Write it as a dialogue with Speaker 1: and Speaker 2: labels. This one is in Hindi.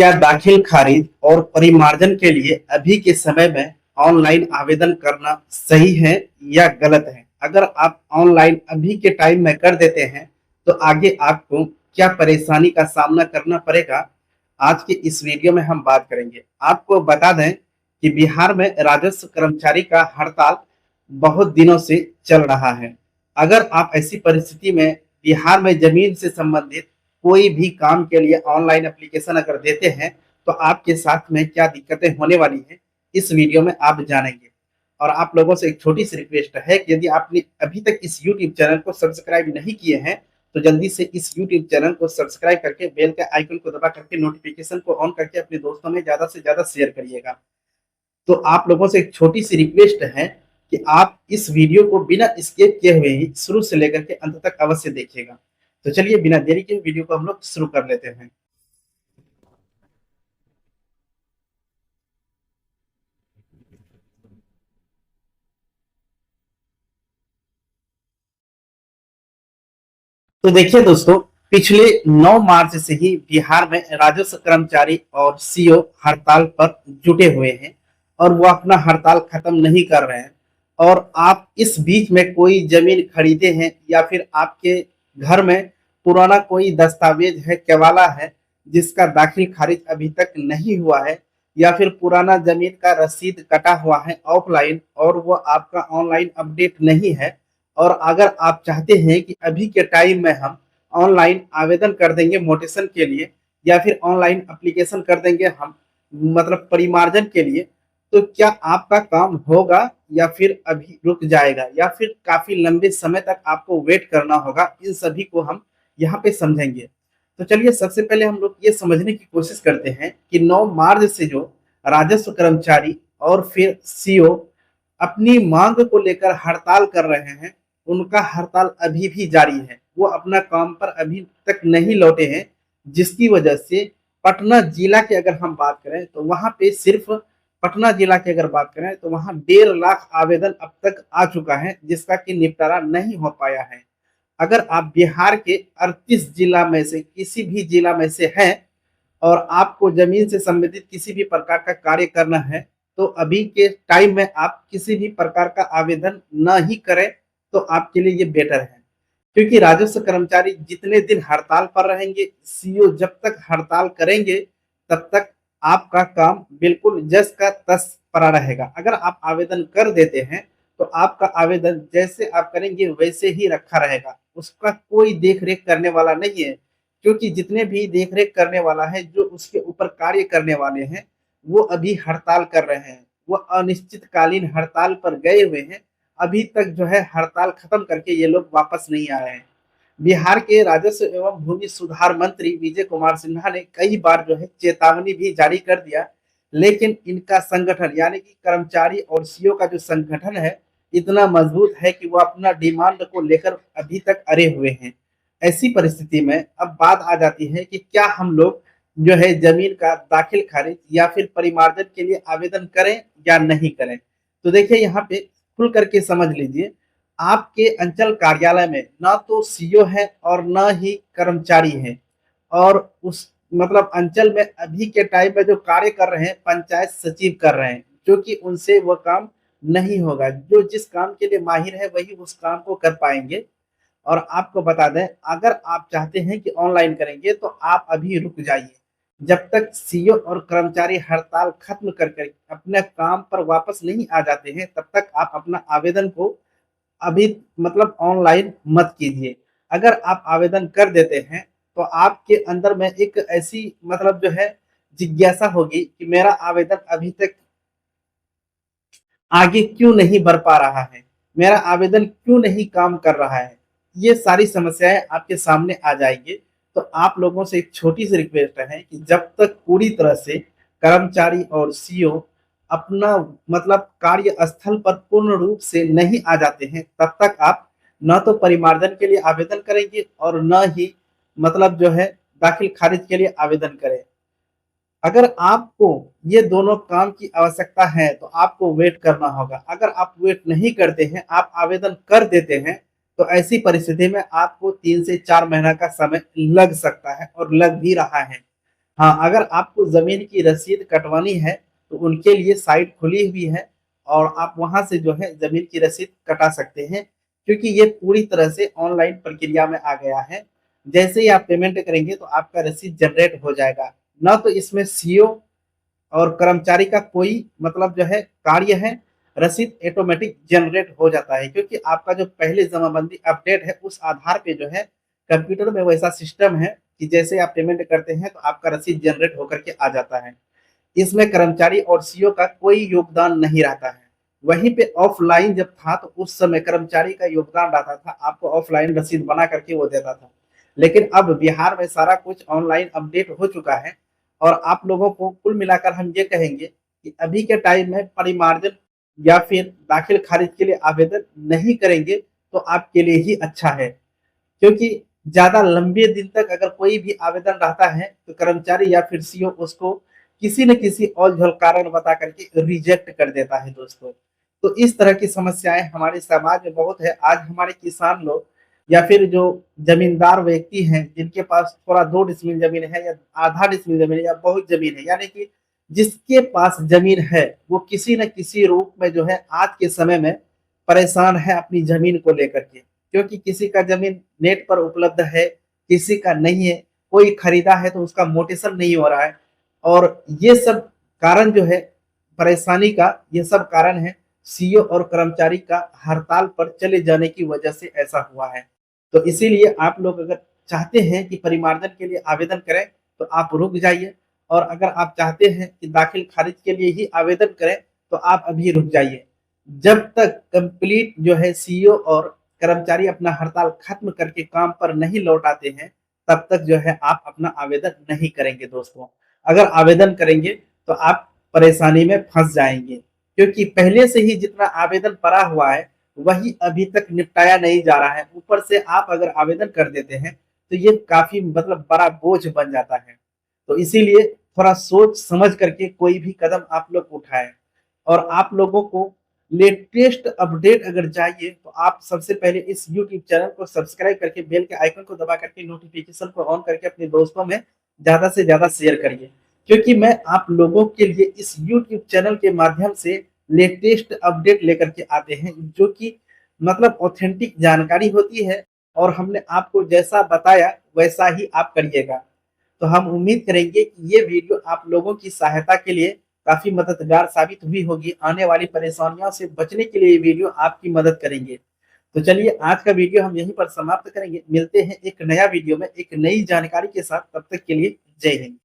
Speaker 1: क्या दाखिल खारिज और परिमार्जन के लिए अभी के समय में ऑनलाइन आवेदन करना सही है या गलत है? अगर आप ऑनलाइन अभी के टाइम में कर देते हैं तो आगे आपको क्या परेशानी का सामना करना पड़ेगा, आज के इस वीडियो में हम बात करेंगे। आपको बता दें कि बिहार में राजस्व कर्मचारी का हड़ताल बहुत दिनों से चल रहा है। अगर आप ऐसी परिस्थिति में बिहार में जमीन से संबंधित कोई भी काम के लिए ऑनलाइन एप्लीकेशन अगर देते हैं तो आपके साथ में क्या दिक्कतें होने वाली हैं, इस वीडियो में आप जानेंगे। और आप लोगों से एक छोटी सी रिक्वेस्ट है कि यदि आपने अभी तक इस यूट्यूब चैनल को सब्सक्राइब नहीं किए हैं तो जल्दी से इस यूट्यूब चैनल को सब्सक्राइब करके बेल के आइकन को दबा करके नोटिफिकेशन को ऑन करके अपने दोस्तों में ज्यादा से ज्यादा शेयर करिएगा। तो आप लोगों से एक छोटी सी रिक्वेस्ट है कि आप इस वीडियो को बिना स्किप किए हुए ही शुरू से लेकर के अंत तक अवश्य देखिएगा। तो चलिए बिना देरी के वीडियो को हम लोग शुरू कर लेते हैं। तो देखिए दोस्तों, पिछले 9 मार्च से ही बिहार में राजस्व कर्मचारी और सीओ हड़ताल पर जुटे हुए हैं और वो अपना हड़ताल खत्म नहीं कर रहे हैं। और आप इस बीच में कोई जमीन खरीदे हैं या फिर आपके घर में पुराना कोई दस्तावेज है, केवाला है, जिसका दाखिल खारिज अभी तक नहीं हुआ है, या फिर पुराना जमीन का रसीद कटा हुआ है ऑफलाइन और वो आपका ऑनलाइन अपडेट नहीं है, और अगर आप चाहते हैं कि अभी के टाइम में हम ऑनलाइन आवेदन कर देंगे मोटेशन के लिए या फिर ऑनलाइन एप्लीकेशन कर देंगे हम मतलब परिमार्जन के लिए, तो क्या आपका काम होगा या फिर अभी रुक जाएगा या फिर काफी लंबे समय तक आपको वेट करना होगा, इन सभी को हम यहाँ पे समझेंगे। तो चलिए सबसे पहले हम लोग ये समझने की कोशिश करते हैं कि 9 मार्च से जो राजस्व कर्मचारी और फिर सीओ अपनी मांग को लेकर हड़ताल कर रहे हैं, उनका हड़ताल अभी भी जारी है। वो अपना काम पर अभी तक नहीं लौटे हैं, जिसकी वजह से पटना जिला की अगर हम बात करें तो वहां पे सिर्फ पटना जिला की अगर बात करें तो वहां 1.5 लाख आवेदन अब तक आ चुका है, जिसका कि निपटारा नहीं हो पाया है। अगर आप बिहार के 38 जिला में से किसी भी जिला में से हैं और आपको जमीन से संबंधित किसी भी प्रकार का कार्य करना है तो अभी के टाइम में आप किसी भी प्रकार का आवेदन ना ही करें तो आपके लिए ये बेटर है। क्योंकि राजस्व कर्मचारी जितने दिन हड़ताल पर रहेंगे, सीओ जब तक हड़ताल करेंगे, तब तक आपका काम बिल्कुल जस का तस पड़ा रहेगा। अगर आप आवेदन कर देते हैं तो आपका आवेदन जैसे आप करेंगे वैसे ही रखा रहेगा, उसका कोई देख रेख करने वाला नहीं है। क्योंकि जितने भी देख रेख करने वाला है, जो उसके ऊपर कार्य करने वाले हैं, वो अभी हड़ताल कर रहे हैं, वो अनिश्चितकालीन हड़ताल पर गए हुए हैं। अभी तक जो है हड़ताल खत्म करके ये लोग वापस नहीं आए हैं। बिहार के राजस्व एवं भूमि सुधार मंत्री विजय कुमार सिन्हा ने कई बार जो है चेतावनी भी जारी कर दिया, लेकिन इनका संगठन यानी कि कर्मचारी और सीओ का जो संगठन है इतना मजबूत है कि वो अपना डिमांड को लेकर अभी तक अड़े हुए हैं। ऐसी परिस्थिति में अब बात आ जाती है कि क्या हम लोग जो है जमीन का दाखिल खारिज या फिर परिमार्जन के लिए आवेदन करें या नहीं करें। तो देखिए यहाँ पे खुल करके समझ लीजिए, आपके अंचल कार्यालय में ना तो सीओ है और ना ही कर्मचारी है, और उस मतलब अंचल में अभी के टाइम में जो कार्य कर रहे हैं पंचायत सचिव कर रहे हैं, जो कि उनसे वह काम नहीं होगा। जो जिस काम के लिए माहिर है वही उस काम को कर पाएंगे। और आपको बता दें, अगर आप चाहते हैं कि ऑनलाइन करेंगे तो आप अभी रुक जाइए। जब तक सीओ और कर्मचारी हड़ताल खत्म कर कर अपने काम पर वापस नहीं आ जाते हैं, तब तक आप अपना आवेदन को अभी मतलब ऑनलाइन मत कीजिए। अगर आप आवेदन कर देते हैं तो आपके अंदर में एक ऐसी मतलब जो है जिज्ञासा होगी कि मेरा आवेदन अभी तक आगे क्यों नहीं बढ़ पा रहा है, मेरा आवेदन क्यों नहीं काम कर रहा है। ये सारी समस्याएं आपके सामने आ जाएंगी। तो आप लोगों से एक छोटी सी रिक्वेस्ट है कि जब तक पूरी तरह से कर्मचारी और सीओ अपना मतलब कार्य स्थल पर पूर्ण रूप से नहीं आ जाते हैं, तब तक आप न तो परिमार्जन के लिए आवेदन करेंगे और न ही मतलब जो है दाखिल खारिज के लिए आवेदन करें। अगर आपको ये दोनों काम की आवश्यकता है तो आपको वेट करना होगा। अगर आप वेट नहीं करते हैं, आप आवेदन कर देते हैं, तो ऐसी परिस्थिति में आपको 3 से 4 महीना का समय लग सकता है और लग भी रहा है। हाँ, अगर आपको ज़मीन की रसीद कटवानी है, तो उनके लिए साइट खुली हुई है और आप वहाँ से जो है ज़मीन की रसीद कटा सकते हैं, क्योंकि ये पूरी तरह से ऑनलाइन प्रक्रिया में आ गया है। जैसे ही आप पेमेंट करेंगे तो आपका रसीद जनरेट हो जाएगा। ना तो इसमें सीओ और कर्मचारी का कोई मतलब जो है कार्य है, रसीद ऑटोमेटिक जनरेट हो जाता है, क्योंकि आपका जो पहले जमाबंदी अपडेट है उस आधार पे जो है कंप्यूटर में वैसा सिस्टम है कि जैसे आप पेमेंट करते हैं तो आपका रसीद जनरेट होकर के आ जाता है। इसमें कर्मचारी और सीओ का कोई योगदान नहीं रहता है। वहीं पे ऑफलाइन जब था तो उस समय कर्मचारी का योगदान रहता था, आपको ऑफलाइन रसीद बना करके वो देता था। लेकिन अब बिहार में सारा कुछ ऑनलाइन अपडेट हो चुका है और आप लोगों को कुल मिलाकर हम ये कहेंगे कि अभी के टाइम में परिमार्जन या फिर दाखिल खारिज के लिए आवेदन नहीं करेंगे तो आपके लिए ही अच्छा है, क्योंकि ज़्यादा लंबे दिन तक अगर कोई भी आवेदन रहता है तो कर्मचारी या फिर सीओ उसको किसी न किसी औल-झौल कारण बता करके रिजेक्ट कर देता है दोस्तों। तो इस तरह की समस्याएँ हमारे समाज में बहुत है। आज हमारे किसान लोग या फिर जो ज़मींदार व्यक्ति हैं, जिनके पास थोड़ा 2 डिसमिल ज़मीन है या आधा डिसमिल ज़मीन है या बहुत ज़मीन है, यानी कि जिसके पास ज़मीन है, वो किसी न किसी रूप में जो है आज के समय में परेशान है अपनी ज़मीन को लेकर के। क्योंकि किसी का ज़मीन नेट पर उपलब्ध है, किसी का नहीं है, कोई खरीदा है तो उसका मोटेशन नहीं हो रहा है और ये सब कारण जो है परेशानी का, ये सब कारण है सीओ और कर्मचारी का हड़ताल पर चले जाने की वजह से ऐसा हुआ है। तो इसीलिए आप लोग अगर चाहते हैं कि परिमार्जन के लिए आवेदन करें, तो आप रुक जाइए और अगर आप चाहते हैं कि दाखिल खारिज के लिए ही आवेदन करें, तो आप अभी रुक जाइए। जब तक कंप्लीट जो है सीईओ और कर्मचारी अपना हड़ताल खत्म करके काम पर नहीं लौट आते हैं, तब तक जो है आप अपना आवेदन नहीं करेंगे दोस्तों। अगर आवेदन करेंगे तो आप परेशानी में फँस जाएँगे, क्योंकि पहले से ही जितना आवेदन पड़ा हुआ है, वही अभी तक निपटाया नहीं जा रहा है। ऊपर से आप अगर आवेदन कर देते हैं, तो ये काफ़ी मतलब बड़ा बोझ बन जाता है। तो इसीलिए थोड़ा सोच समझ करके कोई भी कदम आप लोग उठाएँ। और आप लोगों को लेटेस्ट अपडेट अगर चाहिए तो आप सबसे पहले इस यूट्यूब चैनल को सब्सक्राइब करके बेल के आइकन को दबा करके नोटिफिकेशन को ऑन करके अपने दोस्तों में ज़्यादा से ज़्यादा शेयर करिए। क्योंकि मैं आप लोगों के लिए इस यूट्यूब चैनल के माध्यम से लेटेस्ट अपडेट लेकर के आते हैं, जो कि मतलब ऑथेंटिक जानकारी होती है और हमने आपको जैसा बताया वैसा ही आप करिएगा। तो हम उम्मीद करेंगे कि ये वीडियो आप लोगों की सहायता के लिए काफ़ी मददगार साबित हुई होगी। आने वाली परेशानियों से बचने के लिए ये वीडियो आपकी मदद करेंगे। तो चलिए आज का वीडियो हम यहीं पर समाप्त करेंगे। मिलते हैं एक नया वीडियो में एक नई जानकारी के साथ, तब तक के लिए जय हिंद।